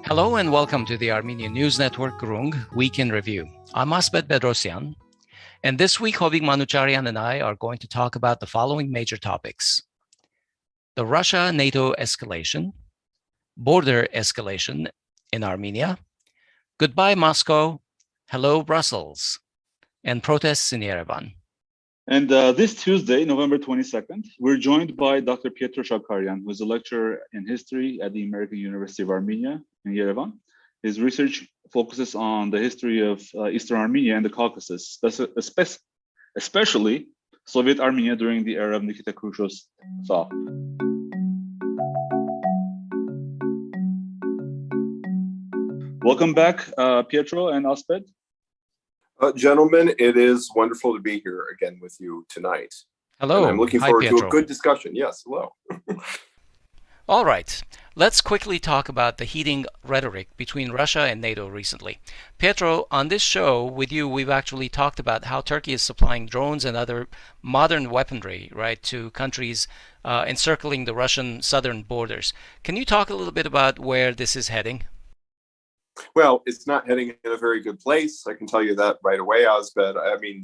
Hello and welcome to the Armenian News Network Groong Week in Review. I'm Asbed Bedrossian, and this week Hovik Manucharyan and I are going to talk about the following major topics: the Russia-NATO escalation, border escalation in Armenia, goodbye Moscow, hello Brussels, and protests in Yerevan. And this Tuesday, November 22nd, we're joined by Dr. Pietro Shakarian, who is a lecturer in history at the American University of Armenia in Yerevan. His research focuses on the history of Eastern Armenia and the Caucasus, especially Soviet Armenia during the era of Nikita Khrushchev's thaw. Welcome back, Pietro and Asbed. Gentlemen, it is wonderful to be here again with you tonight. Hello. And I'm looking Hi, forward Pietro. to a good discussion. Yes, hello. All right. Let's quickly talk about the heating rhetoric between Russia and NATO recently. Pietro, on this show with you, we've actually talked about how Turkey is supplying drones and other modern weaponry, right, to countries encircling the Russian southern borders. Can you talk a little bit about where this is heading? Well, it's not heading in a very good place. I can tell you that right away, Asbed. I mean,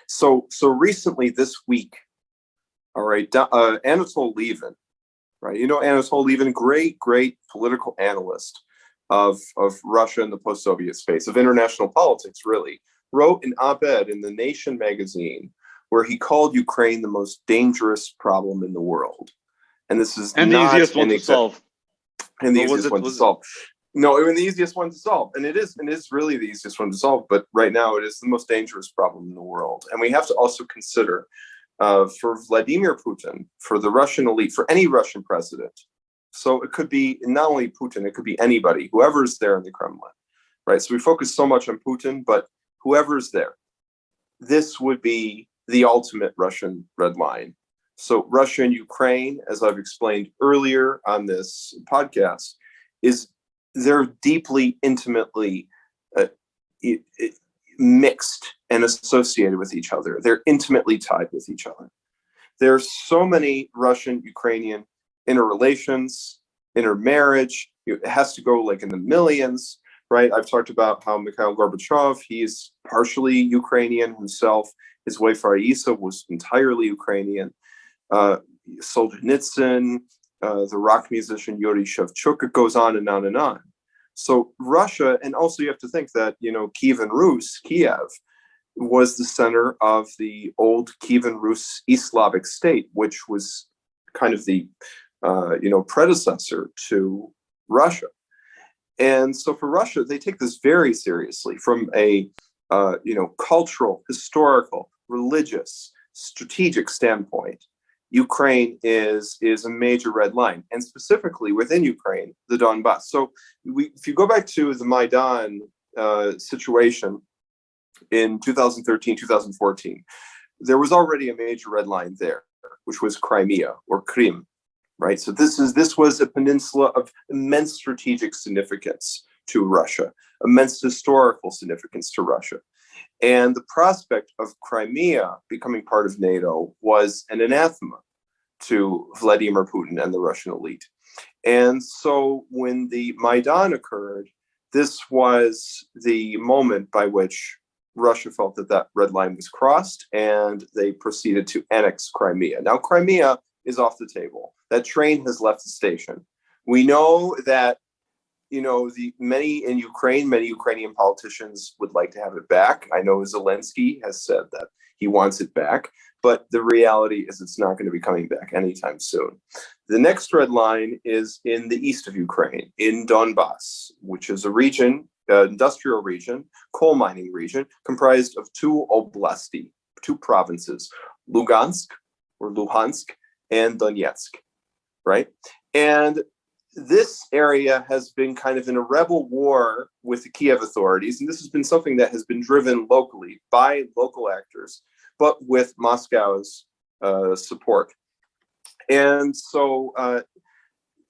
so recently this week, all right, Anatol Lieven, right? You know Anatol Lieven, great political analyst of Russia and the post-Soviet space, of international politics, really, wrote an op-ed in The Nation magazine where he called Ukraine the most dangerous problem in the world. And this is and not the easiest one to solve. And the easiest one to solve. No, the easiest one to solve. And it is really the easiest one to solve. But right now, it is the most dangerous problem in the world. And we have to also consider for Vladimir Putin, for the Russian elite, for any Russian president. So it could be not only Putin, it could be anybody, whoever's there in the Kremlin, right? So we focus so much on Putin, but whoever's there, this would be the ultimate Russian red line. So Russia and Ukraine, as I've explained earlier on this podcast, they're deeply, intimately mixed and associated with each other. They're intimately tied with each other. There's so many Russian-Ukrainian interrelations, intermarriage. It has to go like in the millions, right? I've talked about how Mikhail Gorbachev, he's partially Ukrainian himself. His wife Raisa was entirely Ukrainian. Solzhenitsyn, the rock musician Yuri Shevchuk, it goes on and on and on. So Russia, and also you have to think that, Kievan Rus, Kiev, was the center of the old Kievan Rus East Slavic state, which was kind of the, predecessor to Russia. And so for Russia, they take this very seriously from a, cultural, historical, religious, strategic standpoint. Ukraine is a major red line, and specifically within Ukraine, the Donbass. So if you go back to the Maidan situation in 2013, 2014, there was already a major red line there, which was Crimea or Krim, right? So this was a peninsula of immense strategic significance to Russia, immense historical significance to Russia. And the prospect of Crimea becoming part of NATO was an anathema to Vladimir Putin and the Russian elite. And so when the Maidan occurred, this was the moment by which Russia felt that red line was crossed, and they proceeded to annex Crimea. Now, Crimea is off the table. That train has left the station. We know that many Ukrainian politicians would like to have it back. I know Zelensky has said that he wants it back, but the reality is it's not going to be coming back anytime soon. The next red line is in the east of Ukraine, in Donbass, which is a region, industrial region, coal mining region, comprised of two oblasti, two provinces, Lugansk and Donetsk, right? And this area has been kind of in a rebel war with the Kiev authorities, and this has been something that has been driven locally by local actors, but with Moscow's support. And so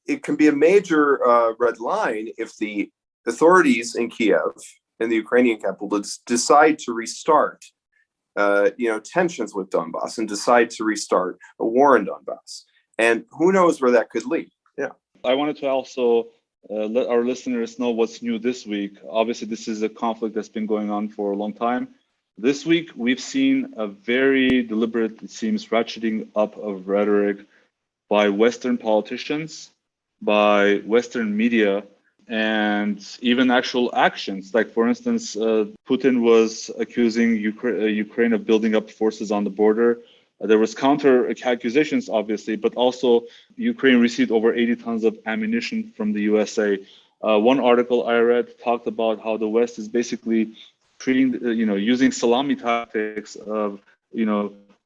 it can be a major red line if the authorities in Kiev, in the Ukrainian capital, decide to restart tensions with Donbass and decide to restart a war in Donbass. And who knows where that could lead. Yeah. I wanted to also let our listeners know what's new this week. Obviously, this is a conflict that's been going on for a long time. This week, we've seen a very deliberate, it seems, ratcheting up of rhetoric by Western politicians, by Western media, and even actual actions. Like, for instance, Putin was accusing Ukraine of building up forces on the border. There was counter accusations, obviously, but also Ukraine received over 80 tons of ammunition from the USA. One article I read talked about how the West is basically treating, using salami tactics of,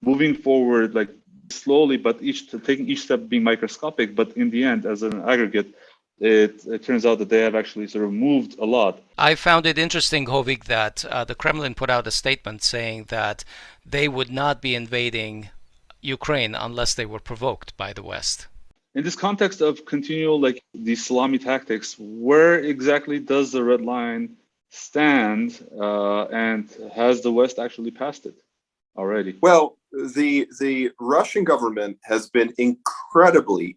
moving forward like slowly, but taking each step being microscopic. But in the end, as an aggregate, it turns out that they have actually sort of moved a lot. I found it interesting, Hovik, that the Kremlin put out a statement saying that they would not be invading Ukraine unless they were provoked by the West. In this context of continual, these salami tactics, where exactly does the red line stand, and has the West actually passed it already? Well, the Russian government has been incredibly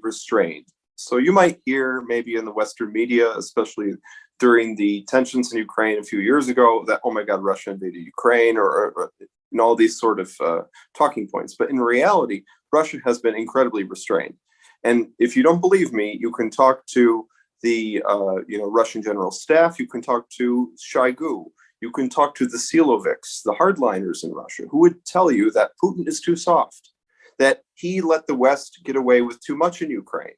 restrained. So you might hear maybe in the Western media, especially during the tensions in Ukraine a few years ago, that, oh my God, Russia invaded Ukraine, or all these sort of talking points. But in reality, Russia has been incredibly restrained. And if you don't believe me, you can talk to the Russian general staff. You can talk to Shoigu. You can talk to the Siloviks, the hardliners in Russia, who would tell you that Putin is too soft, that he let the West get away with too much in Ukraine,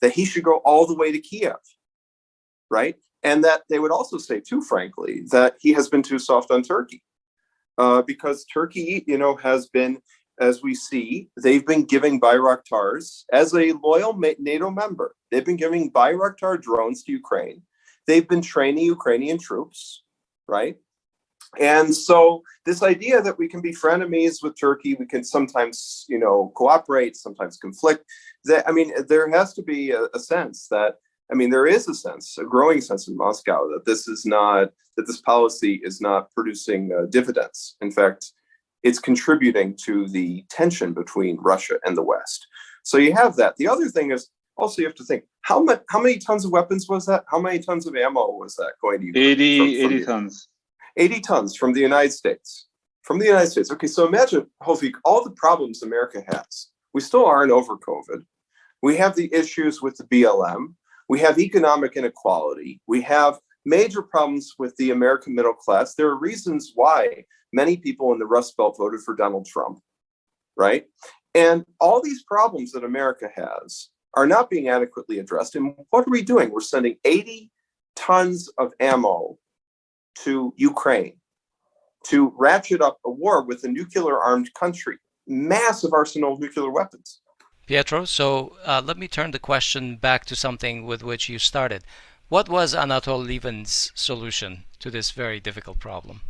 that he should go all the way to Kiev, right? And that they would also say, too, frankly, that he has been too soft on Turkey, because Turkey, has been, as we see, they've been giving Bayraktars as a loyal NATO member. They've been giving Bayraktar drones to Ukraine. They've been training Ukrainian troops, right? And so this idea that we can be frenemies with Turkey, we can sometimes, cooperate, sometimes conflict, there has to be a sense that, there is a growing sense in Moscow that this policy is not producing dividends. In fact, it's contributing to the tension between Russia and the West. So you have that. The other thing is also you have to think, how many tons of weapons was that? How many tons of ammo was that going to Ukraine? 80 tons. 80 tons from the United States. From the United States. Okay, so imagine, Hovik, all the problems America has. We still aren't over COVID. We have the issues with the BLM. We have economic inequality. We have major problems with the American middle class. There are reasons why many people in the Rust Belt voted for Donald Trump, right? And all these problems that America has are not being adequately addressed. And what are we doing? We're sending 80 tons of ammo to Ukraine to ratchet up a war with a nuclear-armed country, massive arsenal of nuclear weapons. Pietro, so let me turn the question back to something with which you started. What was Anatol Lieven's solution to this very difficult problem?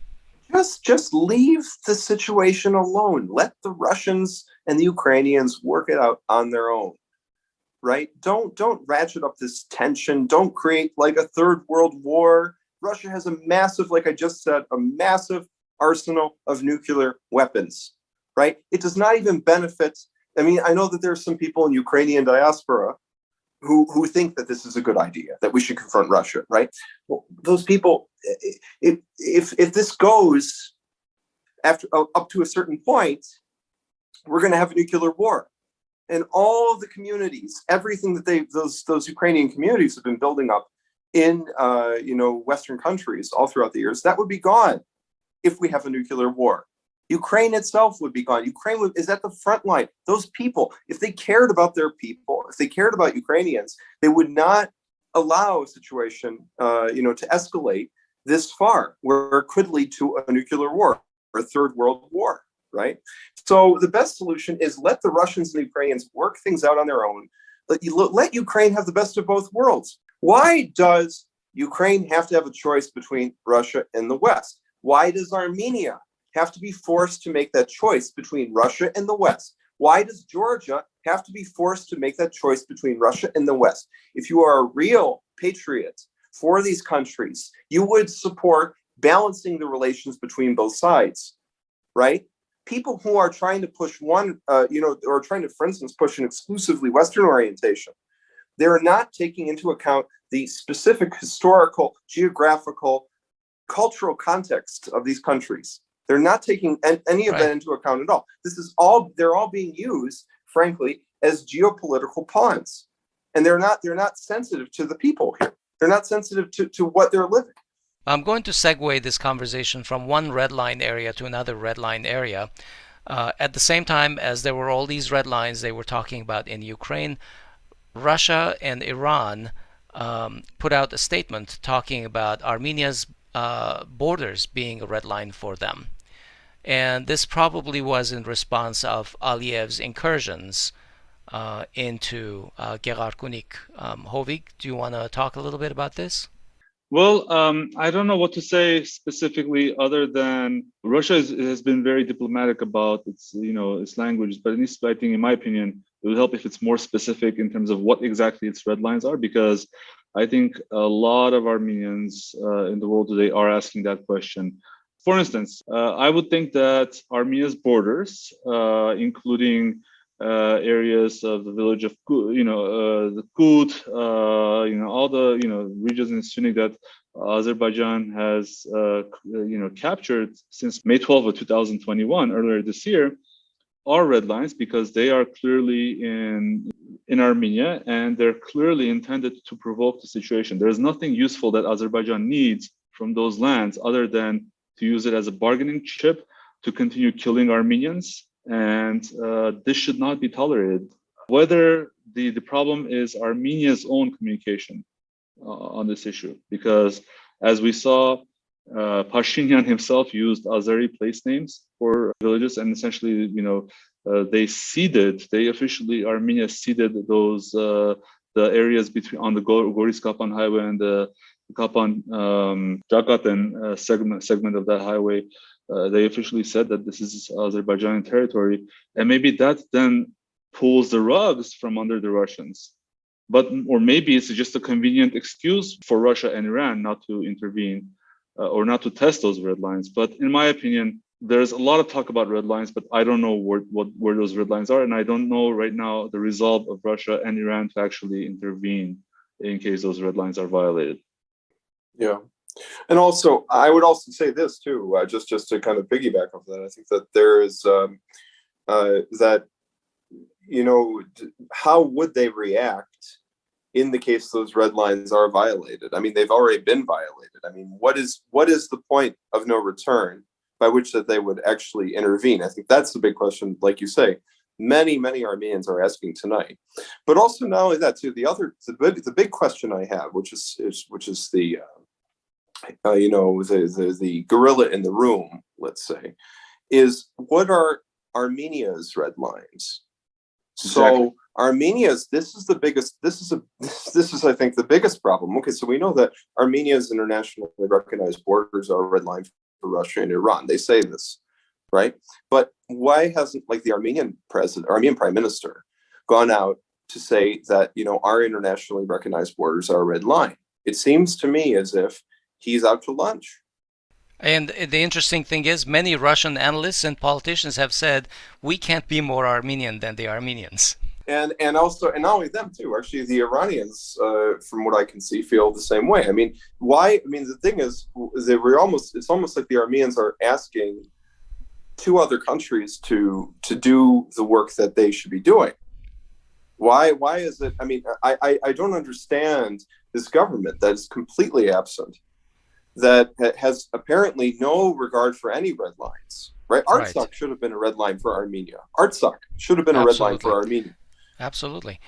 Just leave the situation alone. Let the Russians and the Ukrainians work it out on their own, right? Don't ratchet up this tension. Don't create like a third world war. Russia has a massive, like I just said, a massive arsenal of nuclear weapons, right? It does not even benefit. I know that there's some people in Ukrainian diaspora who think that this is a good idea, that we should confront Russia, right? Well, those people, if this goes after up to a certain point, we're going to have a nuclear war, and all of the communities, everything that those Ukrainian communities have been building up in Western countries all throughout the years, that would be gone if we have a nuclear war. Ukraine itself would be gone. Ukraine is at the front line. Those people, if they cared about their people, if they cared about Ukrainians, they would not allow a situation, to escalate this far, where it could lead to a nuclear war or a third world war, right? So the best solution is let the Russians and the Ukrainians work things out on their own. Let Ukraine have the best of both worlds. Why does Ukraine have to have a choice between Russia and the West? Why does Armenia have to be forced to make that choice between Russia and the West? Why does Georgia have to be forced to make that choice between Russia and the West? If you are a real patriot for these countries, you would support balancing the relations between both sides, right? People who are trying to push one, or trying to, for instance, push an exclusively Western orientation, They're not taking into account the specific historical, geographical, cultural context of these countries. They're not taking any of that into account at all. They're all being used, frankly, as geopolitical pawns. And they're not sensitive to the people here. They're not sensitive to what they're living. I'm going to segue this conversation from one red line area to another red line area. At the same time as there were all these red lines they were talking about in Ukraine, Russia and Iran put out a statement talking about Armenia's borders being a red line for them. And this probably was in response of Aliyev's incursions into Gegarkunik. Hovik, do you want to talk a little bit about this? Well, I don't know what to say specifically other than Russia has been very diplomatic about its language, but I think, in my opinion, it would help if it's more specific in terms of what exactly its red lines are, because I think a lot of Armenians in the world today are asking that question. For instance, I would think that Armenia's borders, including areas of the village of the Kut, all the regions in Sunni that Azerbaijan has captured since May 12 of 2021, earlier this year, are red lines because they are clearly in Armenia and they're clearly intended to provoke the situation. There is nothing useful that Azerbaijan needs from those lands other than to use it as a bargaining chip to continue killing Armenians. And this should not be tolerated. Whether the problem is Armenia's own communication on this issue, because as we saw, Pashinyan himself used Azeri place names for villages, and essentially, Armenia ceded those the areas on the Goris-Kapan highway and the Kapan Jakaten segment of that highway. They officially said that this is Azerbaijani territory, and maybe that then pulls the rugs from under the Russians. Or maybe it's just a convenient excuse for Russia and Iran not to intervene or not to test those red lines. But in my opinion, there's a lot of talk about red lines, but I don't know where those red lines are, and I don't know right now the resolve of Russia and Iran to actually intervene in case those red lines are violated. Yeah. And also, I would also say this too, just to kind of piggyback off that. I think that there is how would they react in the case those red lines are violated? I mean, they've already been violated. I mean, what is the point of no return by which that they would actually intervene? I think that's the big question, like you say. Many Armenians are asking tonight, but also not only that too. The big question I have, which is the the gorilla in the room, let's say, is what are Armenia's red lines? Exactly. So Armenia's, this is I think the biggest problem. Okay, so we know that Armenia's internationally recognized borders are a red line for Russia and Iran. They say this, right? But why hasn't the Armenian prime minister gone out to say that our internationally recognized borders are a red line? It seems to me as if he's out to lunch. And the interesting thing is, many Russian analysts and politicians have said we can't be more Armenian than the Armenians. And also, and not only them too. Actually, the Iranians, from what I can see, feel the same way. I mean, why? I mean, the thing is, it's almost like the Armenians are asking two other countries to do the work that they should be doing. Why is it? I mean, I don't understand this government that is completely absent, that has apparently no regard for any red lines, right? Artsakh should have been a red line for Armenia. Artsakh should have been a red line for Armenia. Absolutely.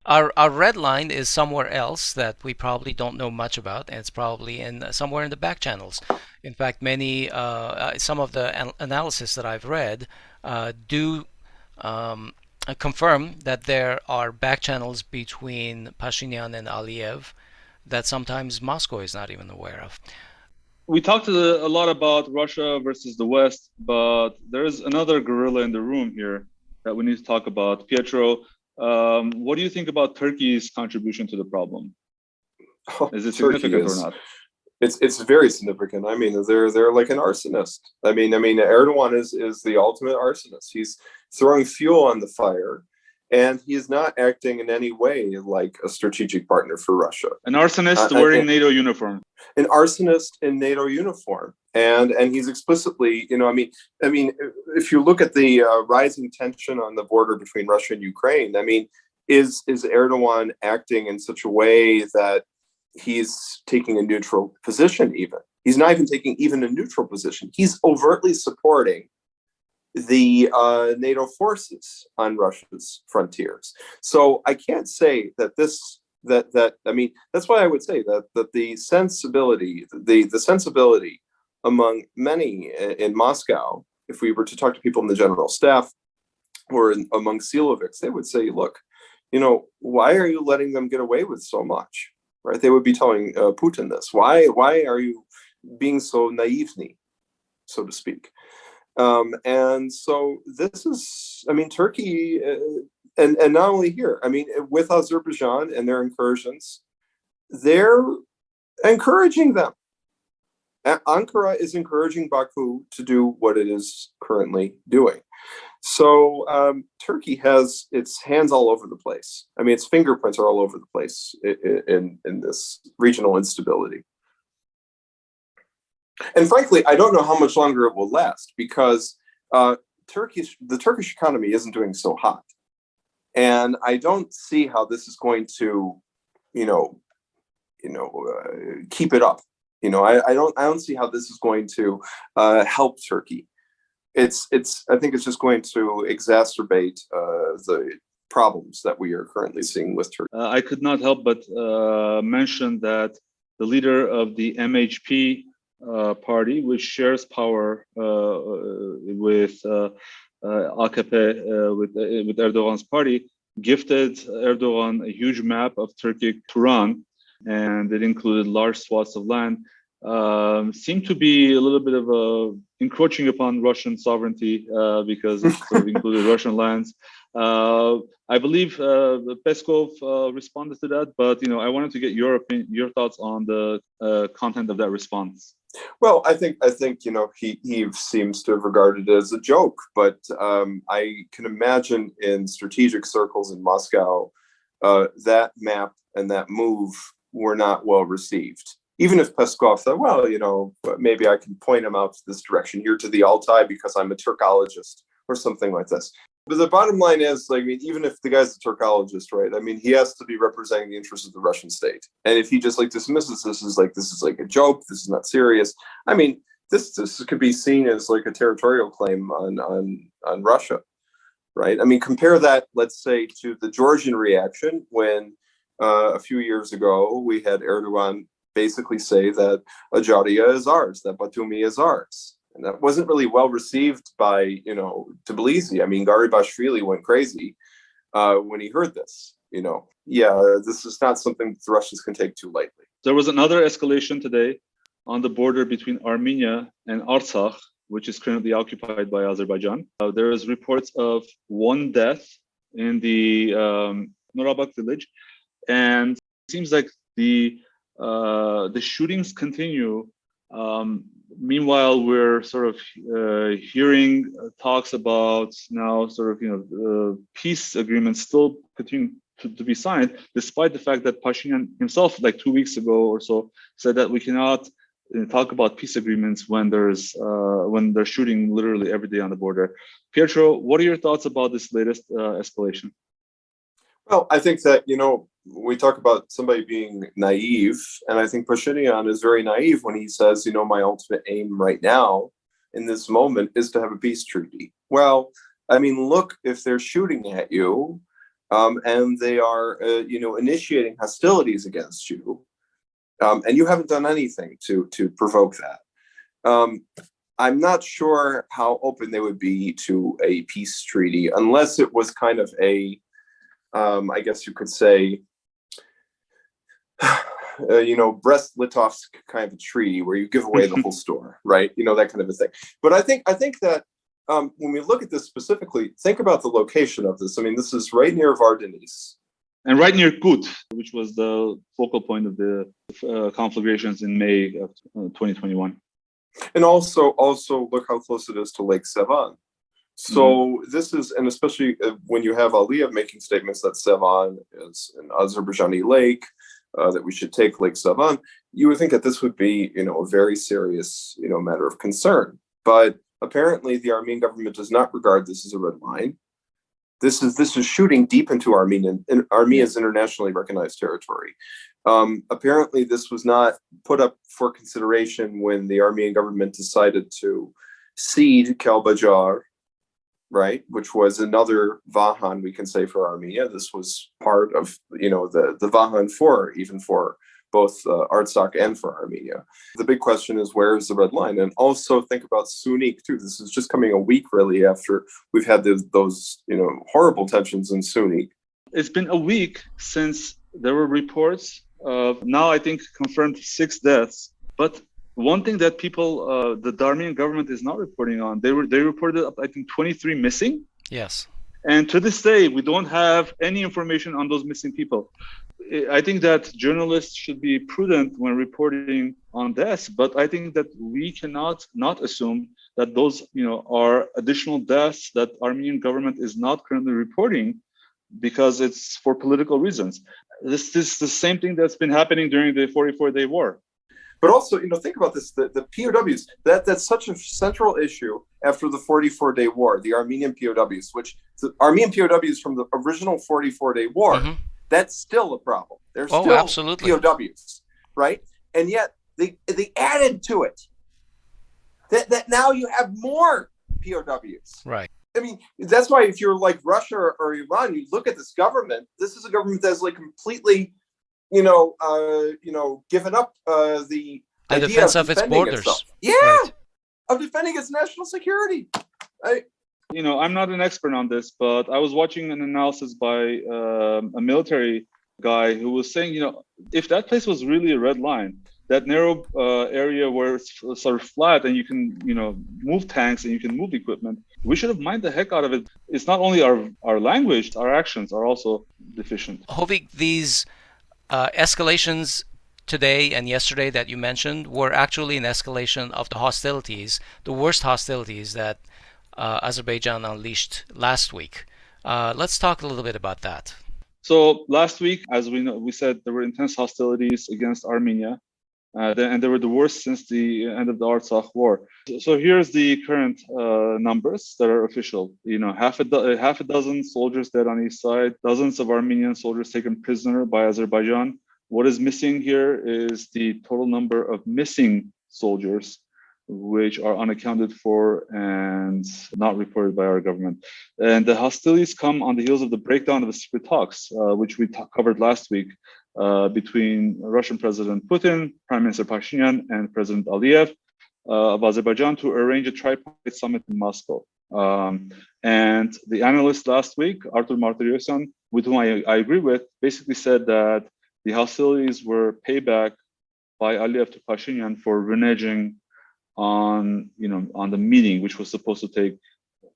Our red line is somewhere else that we probably don't know much about, and it's probably somewhere in the back channels. In fact, some of the analysis that I've read do confirm that there are back channels between Pashinyan and Aliyev that sometimes Moscow is not even aware of. We talked a lot about Russia versus the West, but there's another gorilla in the room here that we need to talk about. Pietro, what do you think about Turkey's contribution to the problem? Is it significant or not? It's very significant. I mean, they're like an arsonist. I mean, Erdogan is the ultimate arsonist. He's throwing fuel on the fire, And he is not acting in any way like a strategic partner for Russia. An arsonist wearing NATO uniform. An arsonist in NATO uniform. And he's explicitly, I mean, if you look at the rising tension on the border between Russia and Ukraine, I mean, is Erdogan acting in such a way that he's taking a neutral position even? He's not even taking even a neutral position. He's overtly supporting the NATO forces on Russia's frontiers. So I can't say that I mean, that's why I would say that the sensibility among many in Moscow, if we were to talk to people in the general staff or among Silovics, they would say, look, why are you letting them get away with so much? Right? They would be telling Putin this. Why are you being so naively, so to speak? And so this is, I mean, Turkey, and not only here, I mean, with Azerbaijan and their incursions, they're encouraging them. Ankara is encouraging Baku to do what it is currently doing. So Turkey has its hands all over the place. I mean, its fingerprints are all over the place in this regional instability. And frankly, I don't know how much longer it will last because the Turkish economy isn't doing so hot. And I don't see how this is going to, keep it up. I don't see how this is going to help Turkey. I think it's just going to exacerbate the problems that we are currently seeing with Turkey. I could not help but mention that the leader of the MHP party, which shares power with AKP, with Erdogan's party, gifted Erdogan a huge map of Turkey to run, and it included large swaths of land. Seemed to be a little bit of encroaching upon Russian sovereignty because it sort of included Russian lands. I believe Peskov responded to that, but I wanted to get your opinion, your thoughts on the content of that response. Well, I think he seems to have regarded it as a joke, but I can imagine in strategic circles in Moscow that map and that move were not well received. Even if Peskov thought, well, maybe I can point him out to this direction here to the Altai because I'm a Turkologist or something like this. But the bottom line is, even if the guy's a Turkologist, right? I mean, he has to be representing the interests of the Russian state. And if he just dismisses this is like a joke, this is not serious. I mean, this could be seen as like a territorial claim on Russia, right? I mean, compare that, let's say, to the Georgian reaction when a few years ago we had Erdogan basically say that Ajaria is ours, that Batumi is ours. And that wasn't really well received by, Tbilisi. I mean, Garibashvili went crazy when he heard this, this is not something the Russians can take too lightly. There was another escalation today on the border between Armenia and Artsakh, which is currently occupied by Azerbaijan. There is reports of one death in the Norabak village. And it seems like the shootings continue. Meanwhile, we're sort of hearing talks about now peace agreements still continue to be signed, despite the fact that Pashinyan himself, 2 weeks ago or so, said that we cannot talk about peace agreements when they're shooting literally every day on the border. Pietro, what are your thoughts about this latest escalation? Well, I think that, we talk about somebody being naive, and I think Pashinyan is very naive when he says, my ultimate aim right now in this moment is to have a peace treaty. Well, I mean, look, if they're shooting at you and they are, initiating hostilities against you, and you haven't done anything to provoke that, I'm not sure how open they would be to a peace treaty unless it was kind of a, I guess you could say, Brest-Litovsk kind of a treaty where you give away the whole store, right? That kind of a thing. But I think that when we look at this specifically, think about the location of this. I mean, this is right near Vardenis. And right near Kut, which was the focal point of the conflagrations in May of 2021. And also look how close it is to Lake Sevan, So this is, and especially when you have Aliyev making statements that Sevan is an Azerbaijani lake, that we should take Lake Sevan, you would think that this would be, a very serious, matter of concern. But apparently the Armenian government does not regard this as a red line. This is shooting deep into Armenia's internationally recognized territory. Apparently this was not put up for consideration when the Armenian government decided to cede Kalbajar, right, which was another Vahan, we can say, for Armenia. This was part of, the Vahan for both Artsakh and for Armenia. The big question is, where is the red line? And also think about Sunik too. This is just coming a week really after we've had those horrible tensions in Sunik. It's been a week since there were reports of, now I think confirmed, 6 deaths. But one thing that people, the Armenian government is not reporting on, they reported, I think, 23 missing. Yes. And to this day, we don't have any information on those missing people. I think that journalists should be prudent when reporting on deaths, but I think that we cannot not assume that those, are additional deaths that Armenian government is not currently reporting because it's for political reasons. This is the same thing that's been happening during the 44-day war. But also, think about this, the POWs, that's such a central issue after the 44-day war, the Armenian POWs, which the Armenian POWs from the original 44-day war, that's still a problem. They're still absolutely. POWs, right? And yet they added to it that now you have more POWs. Right. I mean, that's why if you're like Russia or Iran, you look at this government, this is a government that's like completely given up the idea defense of its borders. Itself. Yeah, right. Of defending its national security. I'm not an expert on this, but I was watching an analysis by a military guy who was saying, if that place was really a red line, that narrow area where it's sort of flat and you can, move tanks and you can move equipment, we should have mined the heck out of it. It's not only our language, our actions are also deficient. Hovik, these escalations today and yesterday that you mentioned were actually an escalation of the hostilities, the worst hostilities that Azerbaijan unleashed last week. Let's talk a little bit about that. So last week, as we know, we said there were intense hostilities against Armenia, and they were the worst since the end of the Artsakh war. So here's the current numbers that are official. Half a dozen soldiers dead on each side, dozens of Armenian soldiers taken prisoner by Azerbaijan. What is missing here is the total number of missing soldiers, which are unaccounted for and not reported by our government. And the hostilities come on the heels of the breakdown of the secret talks, which we covered last week, between Russian President Putin, Prime Minister Pashinyan, and President Aliyev of Azerbaijan to arrange a tripartite summit in Moscow. And the analyst last week, Artur Martirosyan, with whom I agree with, basically said that the hostilities were payback by Aliyev to Pashinyan for reneging on the meeting, which was supposed to take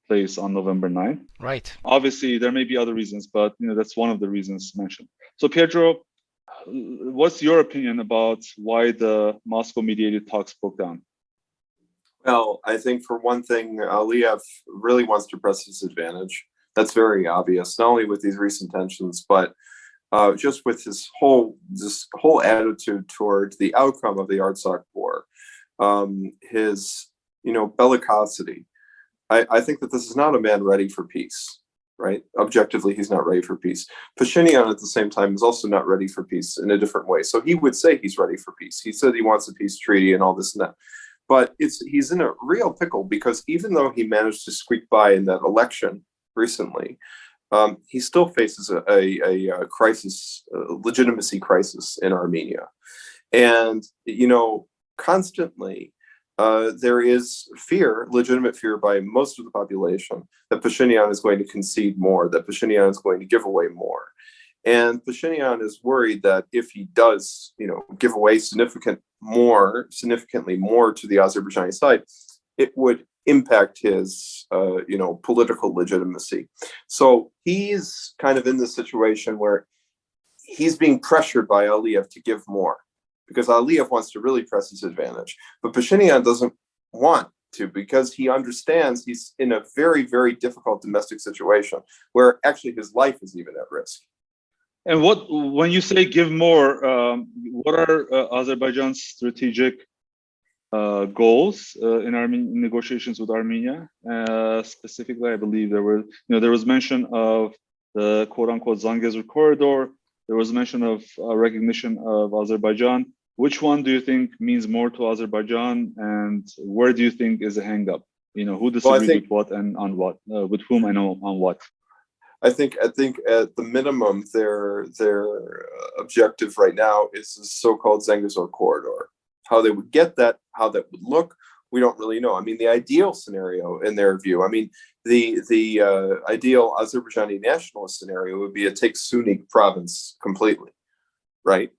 place on November 9th. Right. Obviously, there may be other reasons, but that's one of the reasons mentioned. So, Pietro, what's your opinion about why the Moscow-mediated talks broke down? Well, I think for one thing, Aliyev really wants to press his advantage. That's very obvious, not only with these recent tensions, but just with this whole attitude toward the outcome of the Artsakh war. His bellicosity. I think that this is not a man ready for peace, right? Objectively, he's not ready for peace. Pashinyan at the same time is also not ready for peace in a different way. So he would say he's ready for peace. He said he wants a peace treaty and all this and that. But he's in a real pickle because even though he managed to squeak by in that election recently, he still faces a crisis, a legitimacy crisis in Armenia. And, constantly, there is legitimate fear by most of the population that Pashinyan is going to concede more, that Pashinyan is going to give away more. And Pashinyan is worried that if he does, give away significantly more to the Azerbaijani side, it would impact his, political legitimacy. So he's kind of in this situation where he's being pressured by Aliyev to give more, because Aliyev wants to really press his advantage. But Pashinyan doesn't want to, because he understands he's in a very, very difficult domestic situation where actually his life is even at risk. And when you say give more, what are Azerbaijan's strategic goals in negotiations with Armenia? Specifically, I believe there was mention of the quote-unquote Zangezur corridor. There was mention of recognition of Azerbaijan. Which one do you think means more to Azerbaijan, and where do you think is a hang-up? Who disagrees with what and on what, with whom and on what? I think at the minimum, their objective right now is the so-called Zangezur corridor. How they would get that, how that would look, we don't really know. I mean, the ideal scenario in their view, I mean, the ideal Azerbaijani nationalist scenario would be to take Sunni province completely, right?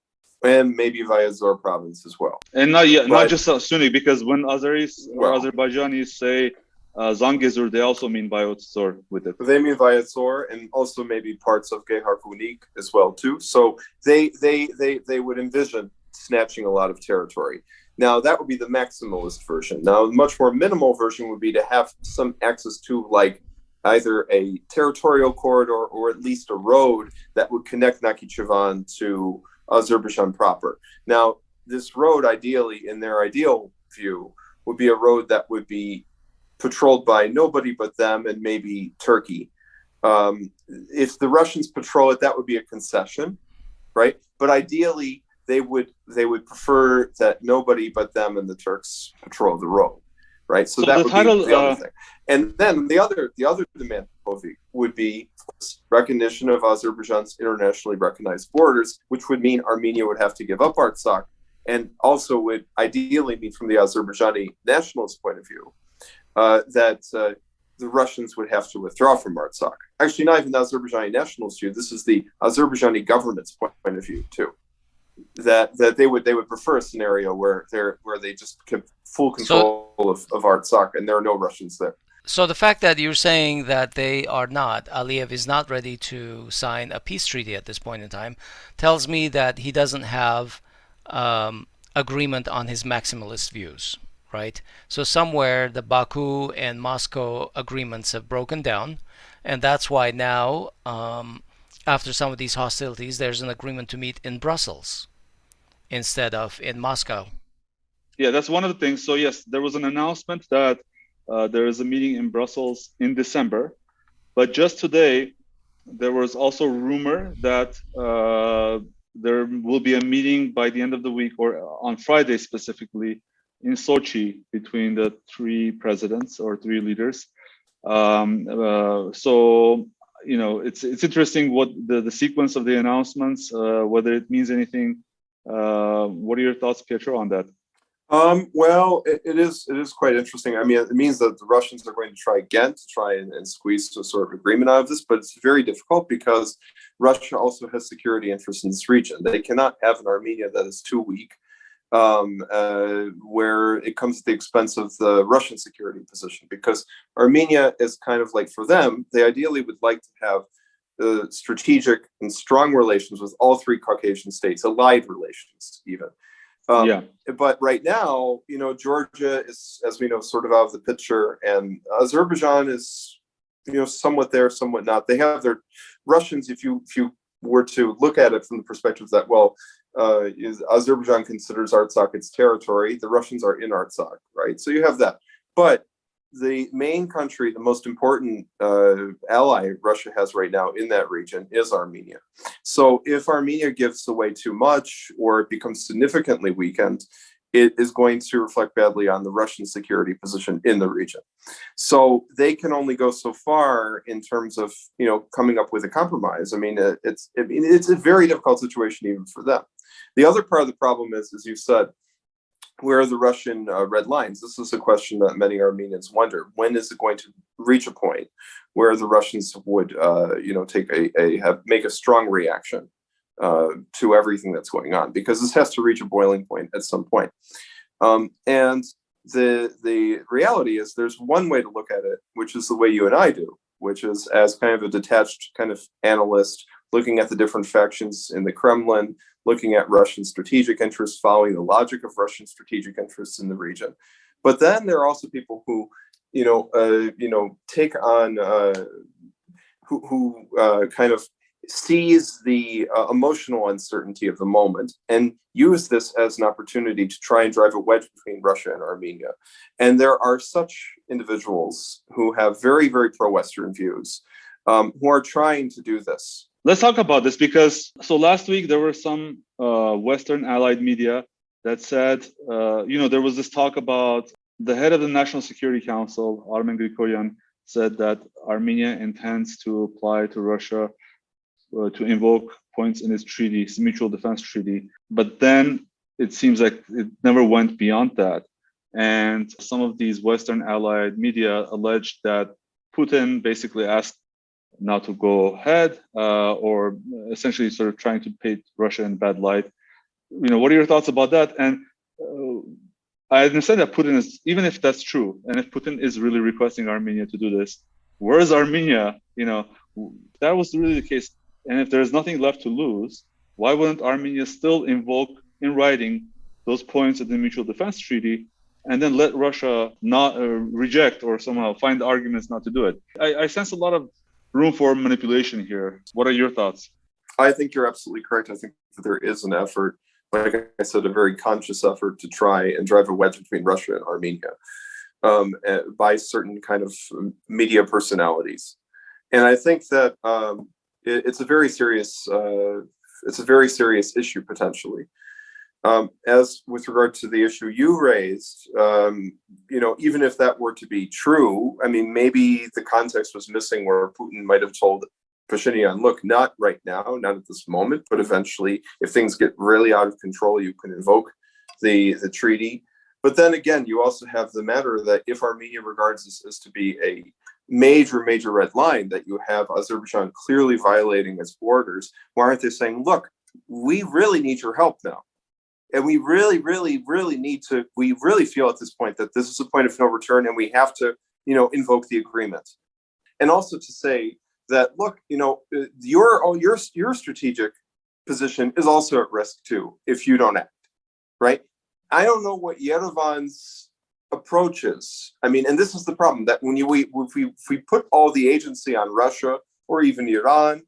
And maybe Vyazor province as well. And not just Sunni, because when Azeris or Azerbaijanis say Zangezur, they also mean Vyazor with it. They mean Vyazor, and also maybe parts of Geyharkunik as well too. So they would envision snatching a lot of territory. Now that would be the maximalist version. Now a much more minimal version would be to have some access to like either a territorial corridor or at least a road that would connect Nakhichevan to Azerbaijan proper. Now this road, ideally, in their ideal view, would be a road that would be patrolled by nobody but them and maybe Turkey. If the Russians patrol it, that would be a concession, right? But ideally, they would prefer that nobody but them and the Turks patrol the road, right? So that would be the other thing. And then the other demand, Hovik, would be recognition of Azerbaijan's internationally recognized borders, which would mean Armenia would have to give up Artsakh, and also would ideally mean, from the Azerbaijani nationalist point of view, that the Russians would have to withdraw from Artsakh. Actually, not even the Azerbaijani nationalist view. This is the Azerbaijani government's point of view too. That they would prefer a scenario where they just kept full control of Artsakh and there are no Russians there. So the fact that you're saying that Aliyev is not ready to sign a peace treaty at this point in time, tells me that he doesn't have agreement on his maximalist views, right? So somewhere the Baku and Moscow agreements have broken down, and that's why now, after some of these hostilities, there's an agreement to meet in Brussels instead of in Moscow. Yeah, that's one of the things. So yes, there was an announcement that there is a meeting in Brussels in December, but just today there was also rumor that there will be a meeting by the end of the week, or on Friday specifically, in Sochi between the three presidents or three leaders. So it's interesting what the sequence of the announcements, whether it means anything. What are your thoughts, Pietro, on that? Well, it is quite interesting. I mean, it means that the Russians are going to try again to try and squeeze some sort of agreement out of this, but it's very difficult because Russia also has security interests in this region. They cannot have an Armenia that is too weak, where it comes at the expense of the Russian security position, because Armenia is kind of like, for them, they ideally would like to have strategic and strong relations with all three Caucasian states, allied relations even. But right now, Georgia is, as we know, sort of out of the picture, and Azerbaijan is, somewhat there, somewhat not. They have their Russians. If you were to look at it from the perspective that, Azerbaijan considers Artsakh its territory, the Russians are in Artsakh, right? So you have that. But the main country, the most important ally Russia has right now in that region is Armenia. So if Armenia gives away too much, or it becomes significantly weakened, it is going to reflect badly on the Russian security position in the region. So they can only go so far in terms of, coming up with a compromise. I mean, it's a very difficult situation even for them. The other part of the problem is, as you said, where are the Russian red lines? This is a question that many Armenians wonder. When is it going to reach a point where the Russians would, make a strong reaction to everything that's going on? Because this has to reach a boiling point at some point. And the reality is, there's one way to look at it, which is the way you and I do, which is as kind of a detached kind of analyst, looking at the different factions in the Kremlin, looking at Russian strategic interests, following the logic of Russian strategic interests in the region. But then there are also people who, take on, who kind of seize the emotional uncertainty of the moment and use this as an opportunity to try and drive a wedge between Russia and Armenia. And there are such individuals who have very, very pro-Western views who are trying to do this. Let's talk about this because, so last week there were some Western allied media that said, there was this talk about the head of the National Security Council, Armen Grigoryan, said that Armenia intends to apply to Russia to invoke points in its treaty, its mutual defense treaty. But then it seems like it never went beyond that. And some of these Western allied media alleged that Putin basically asked not to go ahead, or essentially sort of trying to paint Russia in a bad light. What are your thoughts about that? And I understand that Putin is, even if that's true, and if Putin is really requesting Armenia to do this, where is Armenia? That was really the case. And if there's nothing left to lose, why wouldn't Armenia still invoke in writing those points in the Mutual Defense Treaty and then let Russia not reject or somehow find arguments not to do it? I sense a lot of room for manipulation here. What are your thoughts? I think you're absolutely correct. I think that there is an effort, like I said, a very conscious effort to try and drive a wedge between Russia and Armenia by certain kind of media personalities. And I think that it's a very serious issue potentially. As with regard to the issue you raised, even if that were to be true, I mean, maybe the context was missing where Putin might have told Pashinyan, look, not right now, not at this moment, but eventually, if things get really out of control, you can invoke the treaty. But then again, you also have the matter that if Armenia regards this as to be a major red line, that you have Azerbaijan clearly violating its borders, why aren't they saying, look, we really need your help now? And we really feel at this point that this is a point of no return and we have to, invoke the agreement. And also to say that, look, your strategic position is also at risk too, if you don't act, right? I don't know what Yerevan's approach is. I mean, and this is the problem, that when if we put all the agency on Russia or even Iran,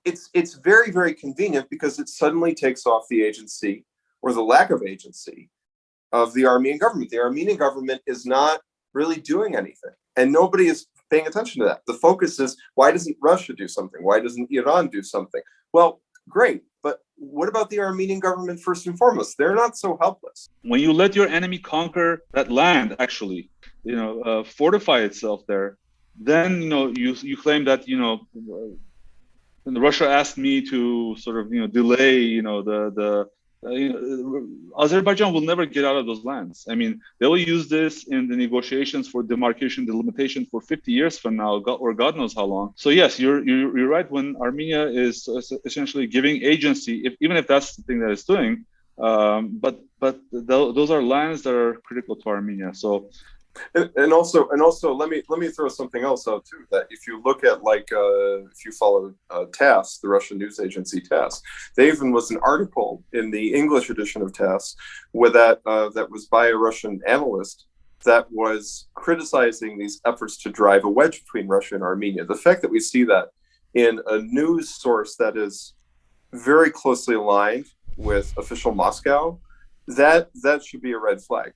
it's very, very convenient because it suddenly takes off the agency or the lack of agency of the Armenian government. The Armenian government is not really doing anything, and nobody is paying attention to that. The focus is, why doesn't Russia do something? Why doesn't Iran do something? Well, great, but what about the Armenian government first and foremost? They're not so helpless. When you let your enemy conquer that land, actually, fortify itself there, then you claim that Russia asked me to sort of delay Azerbaijan will never get out of those lands. I mean, they will use this in the negotiations for demarcation, delimitation for 50 years from now, or God knows how long. So yes, you're right. When Armenia is essentially giving agency, even if that's the thing that it's doing, but those are lands that are critical to Armenia. So. And also, let me throw something else out too. That if you look at if you follow TASS, the Russian news agency TASS, there even was an article in the English edition of TASS that was by a Russian analyst that was criticizing these efforts to drive a wedge between Russia and Armenia. The fact that we see that in a news source that is very closely aligned with official Moscow, that should be a red flag.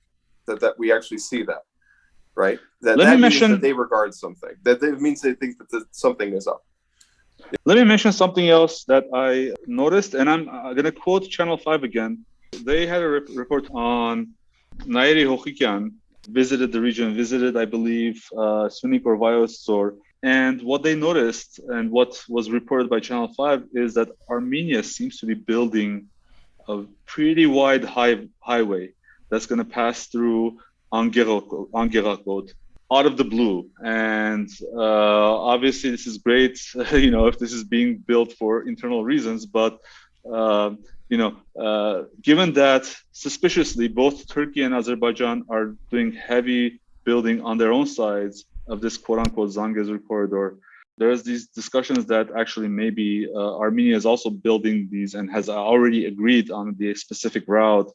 That we actually see that. Right. That means that they regard something. That means they think that something is up. Let me mention something else that I noticed, and I'm going to quote Channel 5 again. They had a report on Nairi Hokhikian visited the region, I believe, Sunik or Vyosor. And what they noticed and what was reported by Channel 5 is that Armenia seems to be building a pretty wide highway that's going to pass through Angerakot out of the blue. And obviously this is great, if this is being built for internal reasons, but given that suspiciously both Turkey and Azerbaijan are doing heavy building on their own sides of this quote-unquote Zangezur corridor, there's these discussions that actually maybe Armenia is also building these and has already agreed on the specific route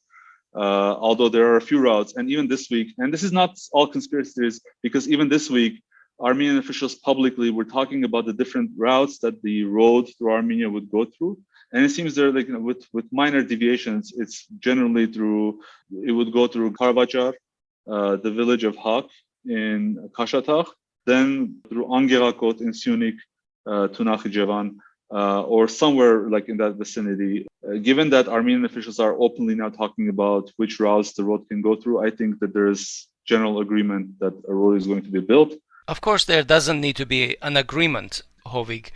although there are a few routes. And even this week, and this is not all conspiracy theories, because even this week, Armenian officials publicly were talking about the different routes that the road through Armenia would go through. And it seems they're like, with minor deviations, it's generally it would go through Karvajar, the village of Hak in Kashatagh, then through Angerakot in Syunik to Nakhichevan, or somewhere like in that vicinity. Given that Armenian officials are openly now talking about which routes the road can go through, I think that there's general agreement that a road is going to be built. Of course, there doesn't need to be an agreement, Hovik.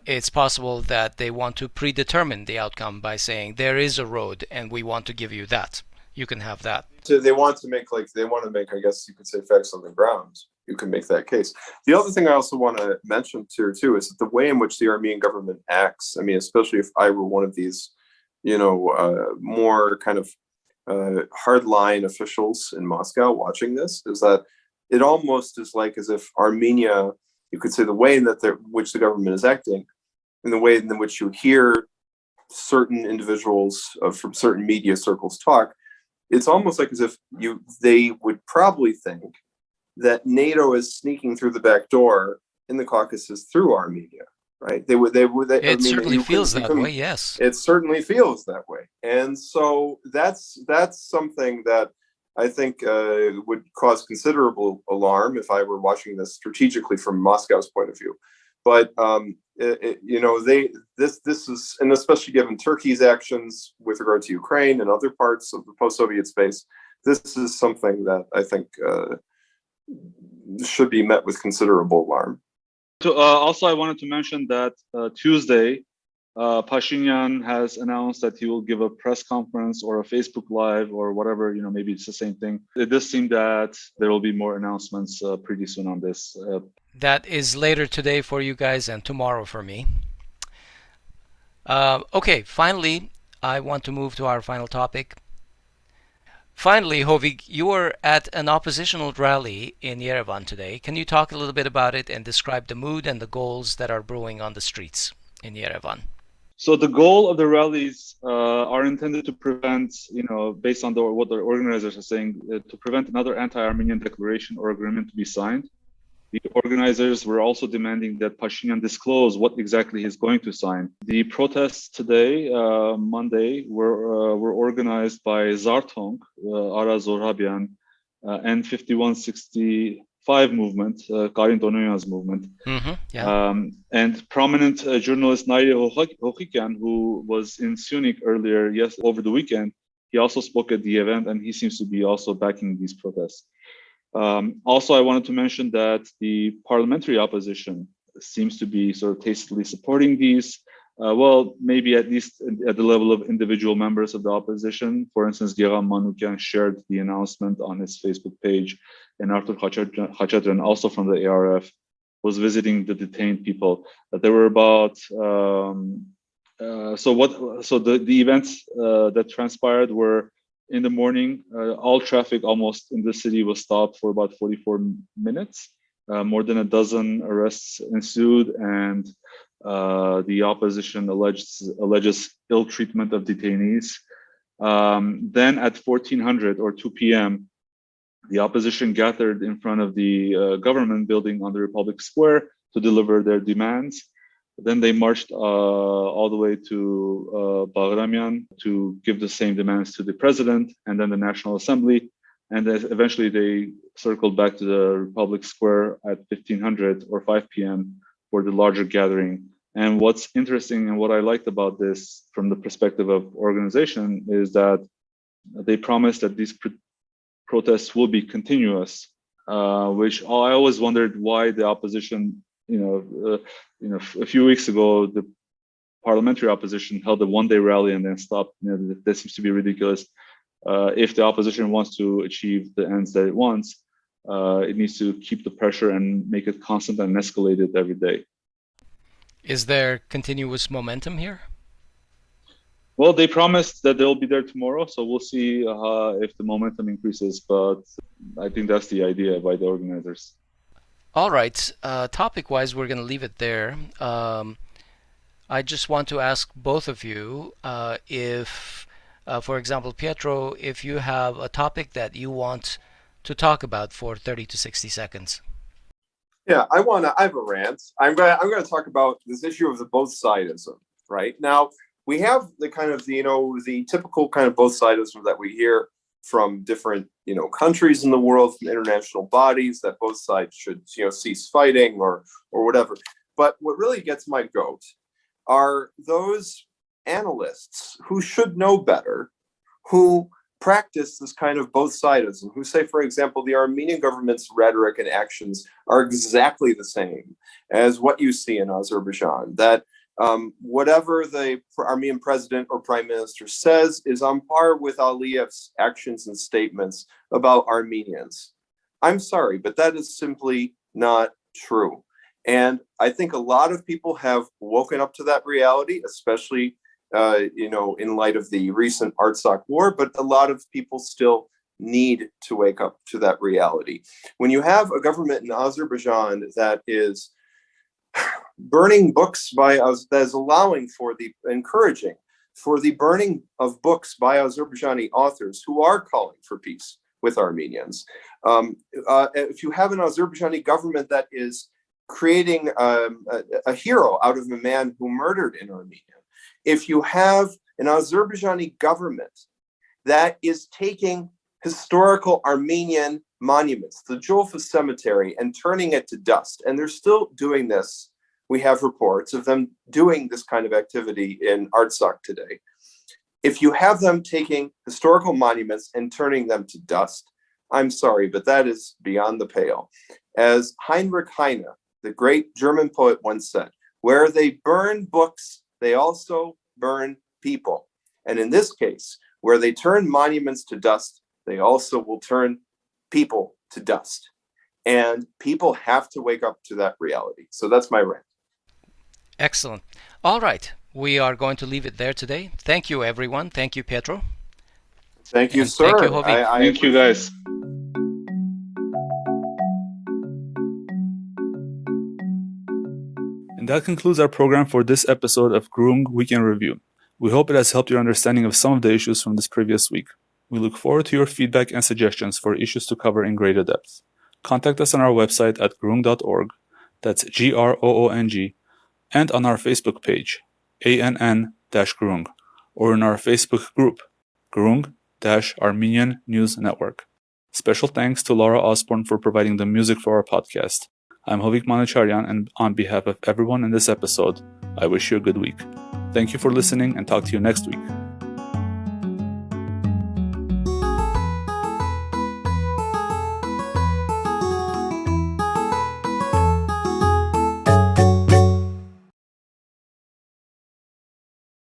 It's possible that they want to predetermine the outcome by saying there is a road and we want to give you that. You can have that. So they want to make, I guess you could say, facts on the ground. You can make that case. The other thing I also want to mention here too is that the way in which the Armenian government acts. I mean, especially if I were one of these, more kind of hardline officials in Moscow watching this, is that it almost is like as if Armenia, you could say, the way in which the government is acting, and the way in which you hear certain individuals from certain media circles talk, it's almost like as if they would probably think that NATO is sneaking through the back door in the Caucasus through Armenia, right? It certainly feels that way, yes. It certainly feels that way. And so that's something that I think would cause considerable alarm if I were watching this strategically from Moscow's point of view. But this is, and especially given Turkey's actions with regard to Ukraine and other parts of the post-Soviet space, this is something that I think should be met with considerable alarm. So, also, I wanted to mention that Tuesday, Pashinyan has announced that he will give a press conference or a Facebook Live or whatever, maybe it's the same thing. It does seem that there will be more announcements pretty soon on this. That is later today for you guys and tomorrow for me. Okay, finally, I want to move to our final topic. Finally, Hovik, you were at an oppositional rally in Yerevan today. Can you talk a little bit about it and describe the mood and the goals that are brewing on the streets in Yerevan? So the goal of the rallies are intended to prevent, based on what the organizers are saying, to prevent another anti-Armenian declaration or agreement to be signed. The organizers were also demanding that Pashinyan disclose what exactly he's going to sign. The protests today, Monday, were organized by Zartong, Ara Zorhabian, and 5165 movement, Karin Donoyan's movement. Mm-hmm, yeah. And prominent journalist Nairi Hokikian, who was in Syunik earlier, over the weekend, he also spoke at the event, and he seems to be also backing these protests. Also, I wanted to mention that the parliamentary opposition seems to be sort of tacitly supporting these. Maybe at least at the level of individual members of the opposition. For instance, Hovik Manucharyan shared the announcement on his Facebook page, and Artur Khachaturian, also from the ARF, was visiting the detained people. There were about the events that transpired were. In the morning, all traffic almost in the city was stopped for about 44 minutes. More than a dozen arrests ensued, and the opposition alleges ill treatment of detainees. Then at 1400 or 2 p.m., the opposition gathered in front of the government building on the Republic Square to deliver their demands. Then they marched all the way to Baghramian to give the same demands to the president and then the National Assembly. And then eventually they circled back to the Republic Square at 1500 or 5 p.m. for the larger gathering. And what's interesting and what I liked about this from the perspective of organization is that they promised that these protests will be continuous, which I always wondered why the opposition, a few weeks ago, the parliamentary opposition held a one-day rally and then stopped. That seems to be ridiculous. If the opposition wants to achieve the ends that it wants, it needs to keep the pressure and make it constant and escalated every day. Is there continuous momentum here? Well, they promised that they'll be there tomorrow, so we'll see if the momentum increases, but I think that's the idea by the organizers. All right. Topic-wise, we're going to leave it there. I just want to ask both of you if For example, Pietro, if you have a topic that you want to talk about for 30 to 60 seconds. Yeah, I have a rant. I'm gonna talk about this issue of the both sidism. Right now, we have the kind of the typical kind of both sidism that we hear from different countries in the world, from international bodies, that both sides should cease fighting or whatever. But what really gets my goat are those analysts who should know better, who practice this kind of both sidism, who say, for example, the Armenian government's rhetoric and actions are exactly the same as what you see in Azerbaijan, that whatever the Armenian president or prime minister says is on par with Aliyev's actions and statements about Armenians. I'm sorry, but that is simply not true. And I think a lot of people have woken up to that reality, especially in light of the recent Artsakh war, but a lot of people still need to wake up to that reality. When you have a government in Azerbaijan that is burning books that is allowing encouraging for the burning of books by Azerbaijani authors who are calling for peace with Armenians. If you have an Azerbaijani government that is creating a hero out of a man who murdered in Armenia, if you have an Azerbaijani government that is taking historical Armenian monuments, the Julfa Cemetery, and turning it to dust, and they're still doing this. We have reports of them doing this kind of activity in Artsakh today. If you have them taking historical monuments and turning them to dust, I'm sorry, but that is beyond the pale. As Heinrich Heine, the great German poet, once said, where they burn books, they also burn people. And in this case, where they turn monuments to dust, they also will turn people to dust. And people have to wake up to that reality. So that's my rant. Excellent. All right. We are going to leave it there today. Thank you, everyone. Thank you, Pietro. Thank you, sir. Thank you, Hovik. Thank you, guys. And that concludes our program for this episode of Groong Week in Review. We hope it has helped your understanding of some of the issues from this previous week. We look forward to your feedback and suggestions for issues to cover in greater depth. Contact us on our website at groong.org, that's GROONG, and on our Facebook page, ANN-Groong, or in our Facebook group, Groong-Armenian News Network. Special thanks to Laura Osborne for providing the music for our podcast. I'm Hovik Manucharyan, and on behalf of everyone in this episode, I wish you a good week. Thank you for listening, and talk to you next week.